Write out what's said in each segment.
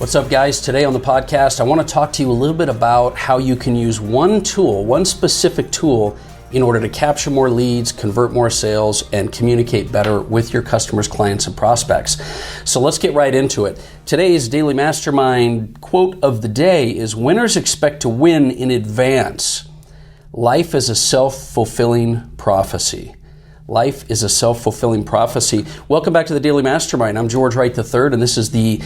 What's up, guys? Today on the podcast, I want to talk to you a little bit about how you can use one tool, one specific tool, in order to capture more leads, convert more sales, and communicate better with your customers, clients, and prospects. So let's get right into it. Today's Daily Mastermind quote of the day is, "Winners expect to win in advance. Life is a self-fulfilling prophecy." Life is a self-fulfilling prophecy. Welcome back to the Daily Mastermind. I'm George Wright III, and this is the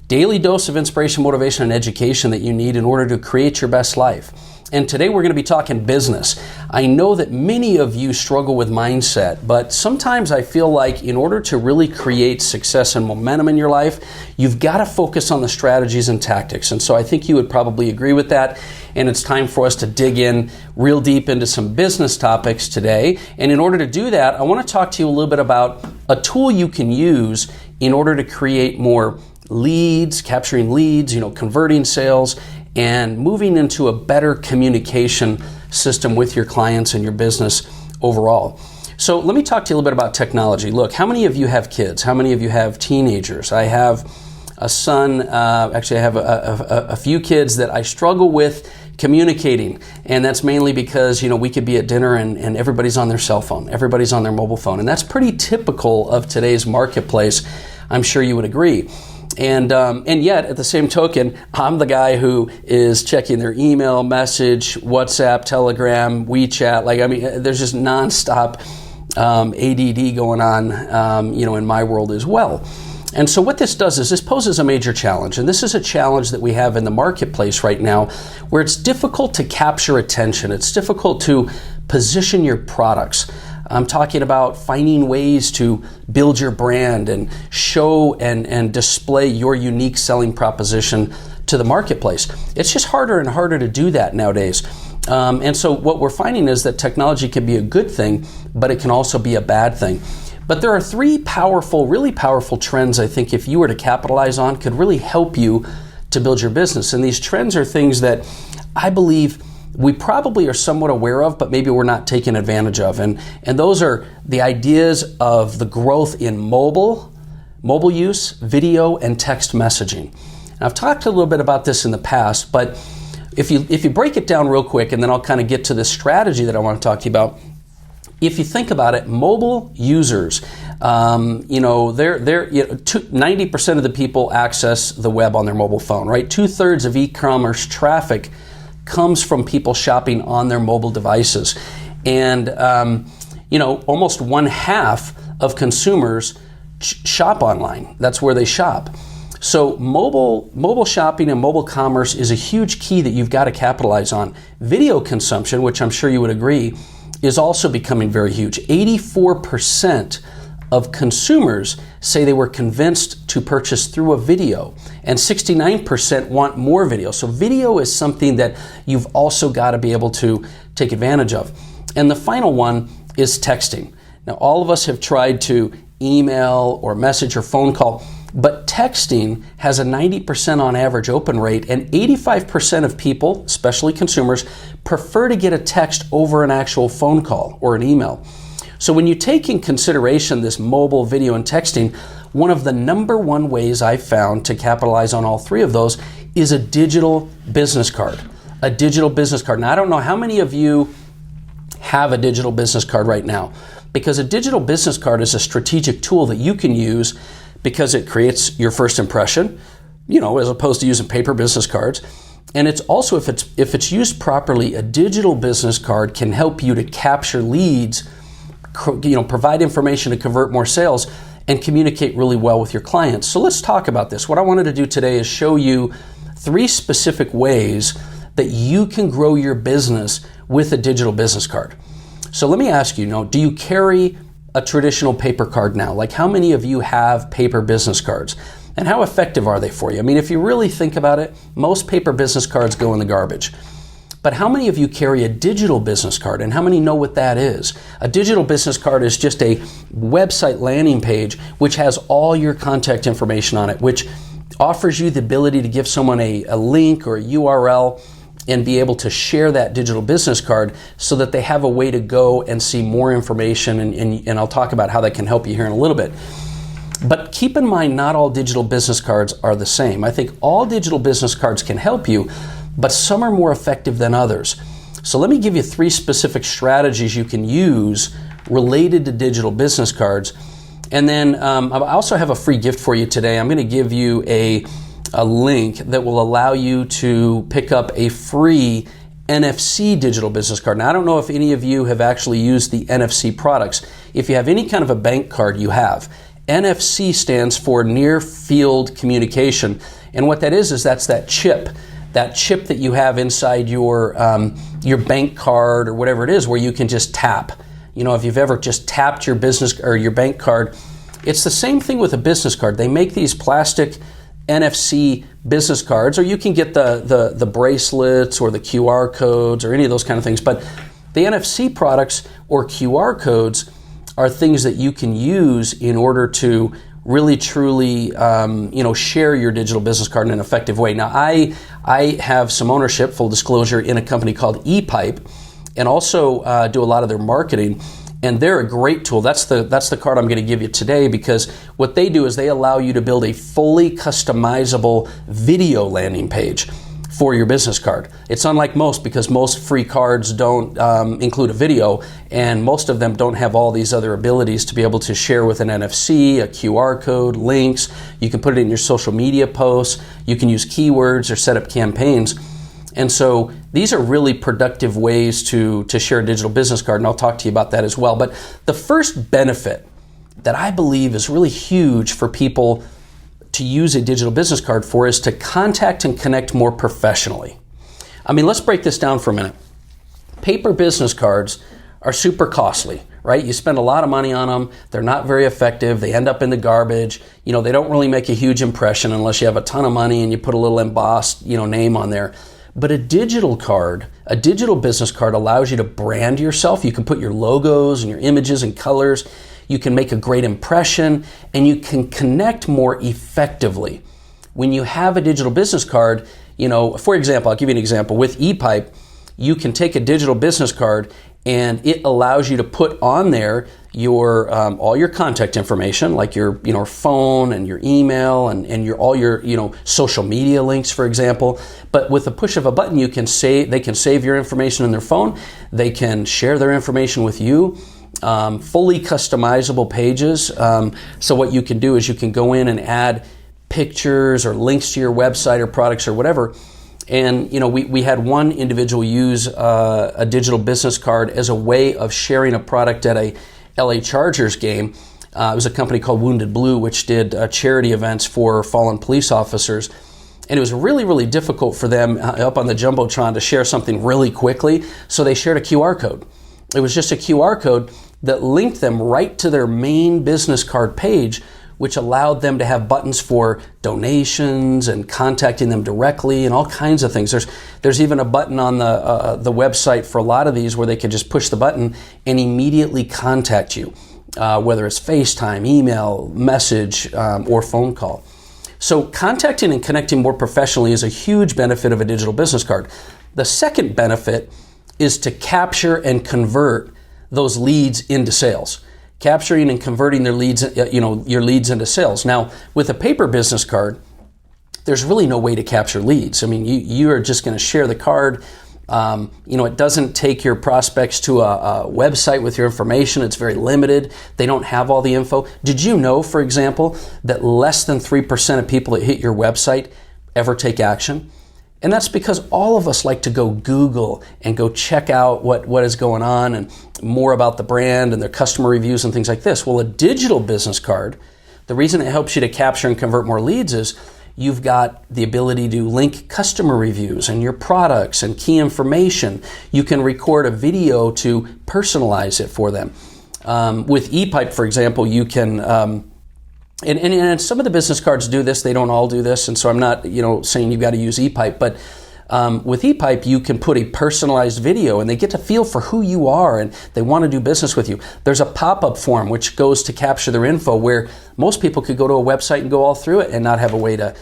daily dose of inspiration, motivation, and education that you need in order to create your best life. And today we're going to be talking business. I know that many of you struggle with mindset, but sometimes I feel like in order to really create success and momentum in your life, you've got to focus on the strategies and tactics. And so I think you would probably agree with that. And it's time for us to dig in real deep into some business topics today. And in order to do that, I want to talk to you a little bit about a tool you can use in order to create more leads, capturing leads, converting sales, and moving into a better communication system with your clients and your business overall. So let me talk to you a little bit about technology. Look, how many of you have kids? How many of you have teenagers? I have a son, actually I have a few kids that I struggle with communicating, and that's mainly because we could be at dinner and everybody's on their cell phone, everybody's on their mobile phone, and that's pretty typical of today's marketplace. I'm sure you would agree. And yet, at the same token, I'm the guy who is checking their email, message, WhatsApp, Telegram, WeChat. There's just nonstop ADD going on, in my world as well. And so what this does is this poses a major challenge. And this is a challenge that we have in the marketplace right now, where it's difficult to capture attention. It's difficult to position your products. I'm talking about finding ways to build your brand and show and display your unique selling proposition to the marketplace. It's just harder and harder to do that nowadays. And so what we're finding is that technology can be a good thing, but it can also be a bad thing. But there are three really powerful trends I think if you were to capitalize on could really help you to build your business. And these trends are things that I believe we probably are somewhat aware of, but maybe we're not taking advantage of. And those are the ideas of the growth in mobile use, video, and text messaging. And I've talked a little bit about this in the past, but if you break it down real quick, and then I'll kind of get to this strategy that I want to talk to you about. If you think about it, mobile users, 90% of the people access the web on their mobile phone, right? 2/3 of e-commerce traffic comes from people shopping on their mobile devices. And, almost 1/2 of consumers shop online. That's where they shop. So mobile shopping and mobile commerce is a huge key that you've got to capitalize on. Video consumption, which I'm sure you would agree, is also becoming very huge. 84% of consumers say they were convinced to purchase through a video, and 69% want more video. So video is something that you've also got to be able to take advantage of. And the final one is texting. Now, all of us have tried to email or message or phone call, but texting has a 90% on average open rate, and 85% of people, especially consumers, prefer to get a text over an actual phone call or an email. So when you take in consideration this mobile, video, and texting, one of the number one ways I've found to capitalize on all three of those is a digital business card. A digital business card. Now, I don't know how many of you have a digital business card right now, because a digital business card is a strategic tool that you can use because it creates your first impression, as opposed to using paper business cards. And it's also, if it's used properly, a digital business card can help you to capture leads, provide information to convert more sales, and communicate really well with your clients. So let's talk about this. What I wanted to do today is show you three specific ways that you can grow your business with a digital business card. So let me ask you, do you carry a traditional paper card now? Like, how many of you have paper business cards? And how effective are they for you? If you really think about it, most paper business cards go in the garbage. But how many of you carry a digital business card, and how many know what that is? A digital business card is just a website landing page which has all your contact information on it, which offers you the ability to give someone a link or a URL and be able to share that digital business card so that they have a way to go and see more information, and I'll talk about how that can help you here in a little bit. But keep in mind, not all digital business cards are the same. I think all digital business cards can help you, but some are more effective than others. So let me give you 3 specific strategies you can use related to digital business cards. And then I also have a free gift for you today. I'm going to give you a link that will allow you to pick up a free NFC digital business card. Now, I don't know if any of you have actually used the NFC products. If you have any kind of a bank card, you have. NFC stands for Near Field Communication. And what that is that's that chip that you have inside your bank card or whatever it is, where you can just tap. You know, if you've ever just tapped your business or your bank card, it's the same thing with a business card. They make these plastic NFC business cards, or you can get the bracelets or the QR codes or any of those kind of things. But the NFC products or QR codes are things that you can use in order to really truly share your digital business card in an effective way. Now, I have some ownership, full disclosure, in a company called ePipe, and also do a lot of their marketing. And they're a great tool. That's the card I'm going to give you today, because what they do is they allow you to build a fully customizable video landing page for your business card. It's unlike most, because most free cards don't include a video, and most of them don't have all these other abilities to be able to share with an NFC, a QR code, links. You can put it in your social media posts. You can use keywords or set up campaigns. And so these are really productive ways to share a digital business card, and I'll talk to you about that as well. But the first benefit that I believe is really huge for people to use a digital business card for is to contact and connect more professionally. I mean, let's break this down for a minute. Paper business cards are super costly, right? You spend a lot of money on them. They're not very effective. They end up in the garbage. You know, they don't really make a huge impression unless you have a ton of money and you put a little embossed, name on there. But a digital card, a digital business card, allows you to brand yourself. You can put your logos and your images and colors. You can make a great impression, and you can connect more effectively. When you have a digital business card, for example, I'll give you an example. With ePipe, you can take a digital business card, and it allows you to put on there your all your contact information, like your phone and your email and all your social media links, for example. But with the push of a button, they can save your information in their phone. They can share their information with you. Fully customizable pages. So what you can do is you can go in and add pictures or links to your website or products or whatever. And we had one individual use a digital business card as a way of sharing a product at a LA Chargers game. It was a company called Wounded Blue, which did charity events for fallen police officers. And it was really, really difficult for them up on the Jumbotron to share something really quickly. So they shared a QR code. It was just a QR code that linked them right to their main business card page, which allowed them to have buttons for donations and contacting them directly and all kinds of things. There's even a button on the website for a lot of these where they could just push the button and immediately contact you, whether it's FaceTime, email, message, or phone call. So contacting and connecting more professionally is a huge benefit of a digital business card. The second benefit is to capture and convert those leads into sales. Capturing and converting their leads, your leads into sales. Now, with a paper business card, there's really no way to capture leads. I mean, you are just going to share the card. It doesn't take your prospects to a website with your information. It's very limited. They don't have all the info. Did you know, for example, that less than 3% of people that hit your website ever take action? And that's because all of us like to go Google and go check out what is going on and more about the brand and their customer reviews and things like this. Well, a digital business card, the reason it helps you to capture and convert more leads is you've got the ability to link customer reviews and your products and key information. You can record a video to personalize it for them. With ePipe, for example, you can... And some of the business cards do this. They don't all do this, and so I'm not saying you've got to use ePipe, but with ePipe you can put a personalized video, and they get to feel for who you are, and they want to do business with you. There's a pop-up form which goes to capture their info, where most people could go to a website and go all through it and not have a way to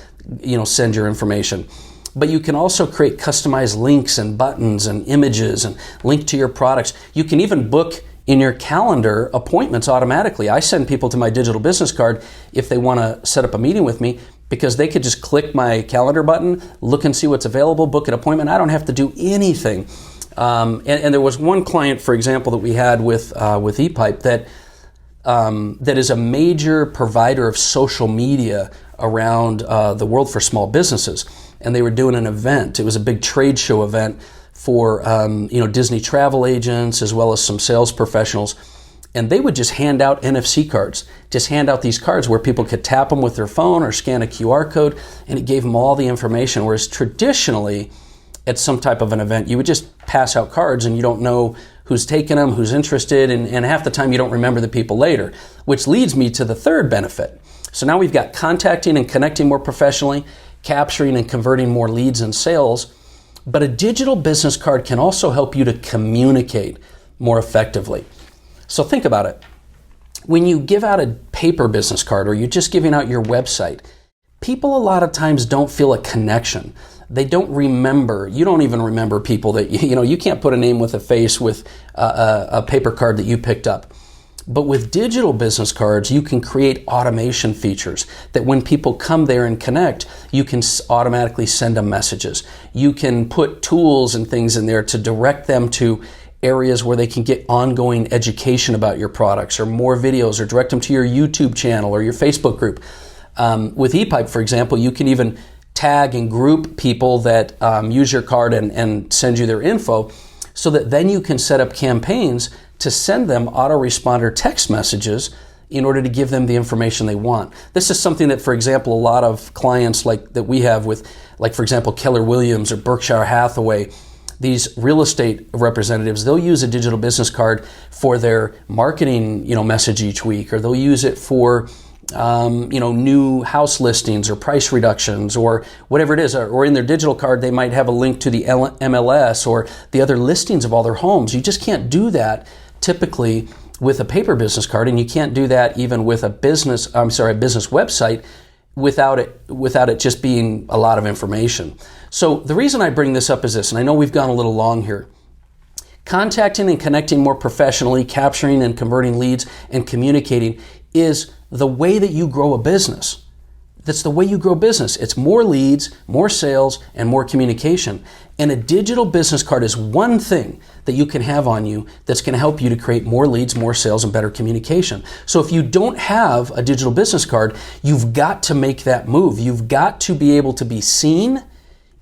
send your information. But you can also create customized links and buttons and images and link to your products. You can even book in your calendar appointments automatically. I send people to my digital business card if they want to set up a meeting with me, because they could just click my calendar button, look and see what's available, book an appointment. I don't have to do anything. And there was one client, for example, that we had with ePipe that is a major provider of social media around the world for small businesses. And they were doing an event. It was a big trade show event for Disney travel agents as well as some sales professionals. And they would just hand out NFC cards, just hand out these cards where people could tap them with their phone or scan a QR code, and it gave them all the information. Whereas traditionally, at some type of an event, you would just pass out cards and you don't know who's taking them, who's interested, and half the time you don't remember the people later, which leads me to the third benefit. So now we've got contacting and connecting more professionally, capturing and converting more leads and sales, but a digital business card can also help you to communicate more effectively. So think about it. When you give out a paper business card or you're just giving out your website, people a lot of times don't feel a connection. They don't remember. You don't even remember people that, you can't put a name with a face with a paper card that you picked up. But with digital business cards, you can create automation features that when people come there and connect, you can automatically send them messages. You can put tools and things in there to direct them to areas where they can get ongoing education about your products or more videos, or direct them to your YouTube channel or your Facebook group. With ePipe, for example, you can even tag and group people that use your card and send you their info, so that then you can set up campaigns to send them autoresponder text messages in order to give them the information they want. This is something that, for example, a lot of clients that we have with, for example, Keller Williams or Berkshire Hathaway, these real estate representatives, they'll use a digital business card for their marketing, message each week, or they'll use it for new house listings or price reductions or whatever it is. Or in their digital card, they might have a link to the MLS or the other listings of all their homes. You just can't do that typically with a paper business card, and you can't do that even with a business website without it just being a lot of information. So the reason I bring this up is this, and I know we've gone a little long here. Contacting and connecting more professionally, capturing and converting leads, and communicating is the way that you grow a business. That's the way you grow business. It's more leads, more sales, and more communication. And a digital business card is one thing that you can have on you that's going to help you to create more leads, more sales, and better communication. So if you don't have a digital business card, you've got to make that move. You've got to be able to be seen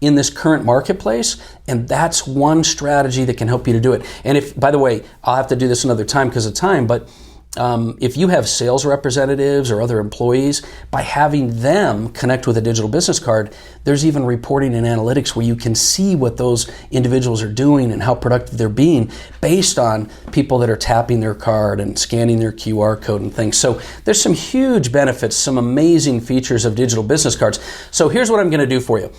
in this current marketplace, and that's one strategy that can help you to do it. And if, by the way, I'll have to do this another time because of time, but if you have sales representatives or other employees, by having them connect with a digital business card, there's even reporting and analytics where you can see what those individuals are doing and how productive they're being based on people that are tapping their card and scanning their QR code and things. So there's some huge benefits, some amazing features of digital business cards. So here's what I'm going to do for you.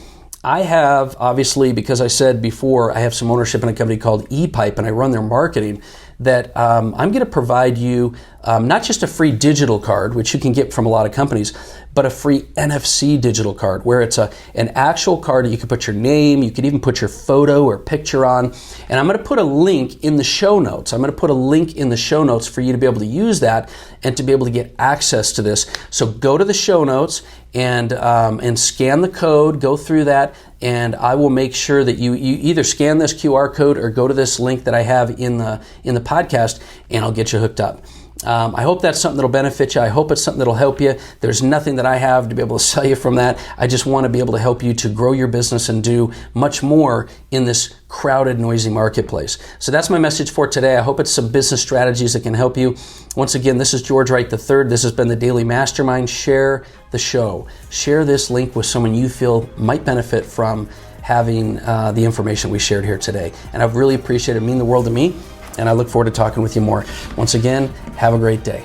I have, obviously, because I said before, I have some ownership in a company called ePipe, and I run their marketing, that I'm going to provide you not just a free digital card, which you can get from a lot of companies, but a free NFC digital card, where it's an actual card that you can put your name, you can even put your photo or picture on. And I'm going to put a link in the show notes. I'm going to put a link in the show notes for you to be able to use that and to be able to get access to this. So go to the show notes and scan the code, go through that, and I will make sure that you either scan this QR code or go to this link that I have in the podcast, and I'll get you hooked up. I hope that's something that'll benefit you. I hope it's something that'll help you. There's nothing that I have to be able to sell you from that. I just want to be able to help you to grow your business and do much more in this crowded, noisy marketplace. So that's my message for today. I hope it's some business strategies that can help you. Once again, this is George Wright III. This has been the Daily Mastermind. Share the show. Share this link with someone you feel might benefit from having the information we shared here today. And I've really appreciated it. It means the world to me. And I look forward to talking with you more. Once again, have a great day.